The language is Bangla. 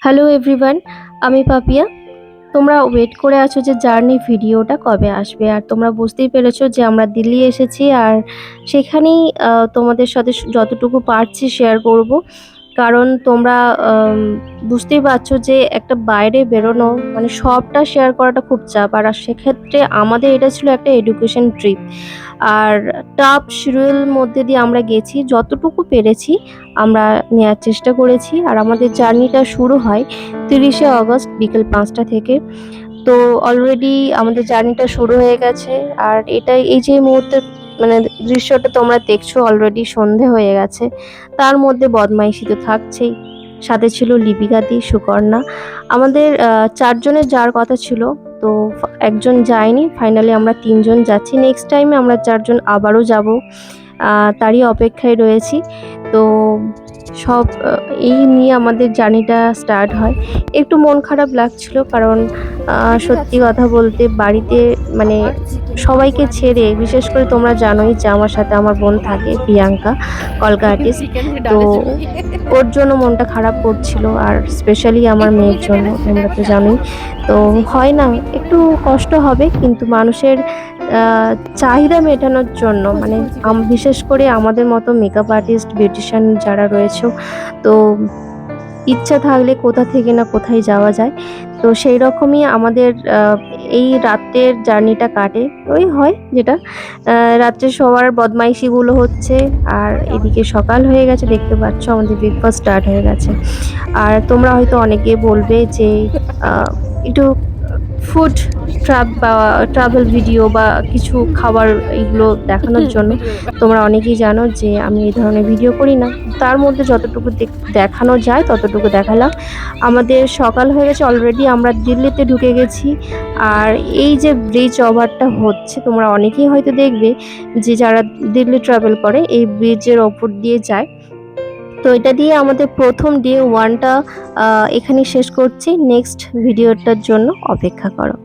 হ্যালো এভরিওয়ান, আমি পাপিয়া। তোমরা ওয়েট করে আছো যে জার্নি ভিডিওটা কবে আসবে, আর তোমরা বুঝতেই পেরেছো যে আমরা দিল্লি এসেছি। আর সেখানেই তোমাদের সাথে যতটুকু পারছি শেয়ার করব। কারণ তোমরা বুঝতেই পারছো যে একটা বাইরে বেরোনো মানে সবটা শেয়ার করাটা খুব চাপ। আর সেক্ষেত্রে আমাদের এটা ছিল একটা এডুকেশন ট্রিপ। আর টাফ শিডিউল মধ্যে দিয়ে আমরা গেছি, যতটুকু পেরেছি আমরা নেওয়ার চেষ্টা করেছি। আর আমাদের জার্নিটা শুরু হয় 30শে অগস্ট বিকেল 5টা থেকে। তো অলরেডি আমাদের জার্নিটা শুরু হয়ে গেছে। আর এটাই এই যে মুহূর্তে মানে দৃশ্যটা তোমরা দেখছো, অলরেডি সন্ধে হয়ে গেছে। তার মধ্যে বদমাইশি তো থাকছেই। সাথে ছিল লিপিকাদি, সুকর্ণা। আমাদের 4 জনের যাওয়ার কথা ছিল, তো একজন যায়নি। ফাইনালি আমরা 3জন যাচ্ছি। নেক্সট টাইমে আমরা 4জন আবারও যাব, তারই অপেক্ষায় রয়েছি। তো সব এই নিয়ে আমাদের জার্নিটা স্টার্ট হয়। একটু মন খারাপ লাগছিল, কারণ সত্যি কথা বলতে বাড়িতে মানে সবাইকে ছেড়ে, বিশেষ করে তোমরা জানোই যে আমার সাথে আমার বোন থাকে প্রিয়াঙ্কা, কলকা আর্টিস্ট। তো ওর জন্য মনটা খারাপ করছিল, আর স্পেশালি আমার মেয়ের জন্য, তোমরা তো জানোই। তো হয় না, একটু কষ্ট হবে, কিন্তু মানুষের আহ, চাহিদা মেটানোর জন্য মানে বিশেষ করে আমাদের মতো মেকআপ আর্টিস্ট, বিউটিশিয়ান যারা রয়েছে, তো ইচ্ছা থাকলে কোথা থেকে না কোথায় যাওয়া যায়। তো সেই রকমই আমাদের এই রাতের জার্নিটা কাটে। ওই হয় যেটা, রাত্রে সবার বদমাইশিগুলো হচ্ছে। আর এদিকে সকাল হয়ে গেছে, দেখতে পাচ্ছ আমাদের ব্রেকফাস্ট স্টার্ট হয়ে গেছে। আর তোমরা হয়তো অনেকে বলবে যে একটু ফুড বা ট্রাভেল ভিডিও বা কিছু খাবার এগুলো দেখানোর জন্য। তোমরা অনেকেই জানো যে আমি এই ধরনের ভিডিও করি না। তার মধ্যে যতটুকু দেখানো যায় ততটুকু দেখালাম। আমাদের সকাল হয়ে গেছে, অলরেডি আমরা দিল্লিতে ঢুকে গেছি। আর এই যে ব্রিজ ওভারটা হচ্ছে, তোমরা অনেকেই হয়তো দেখবে যে যারা দিল্লি ট্রাভেল করে এই ব্রিজের ওপর দিয়ে যায়। তো এটা দিয়ে আমাদের প্রথম ডে 1টা এখানে শেষ করছি। নেক্সট ভিডিওটার জন্য অপেক্ষা করো।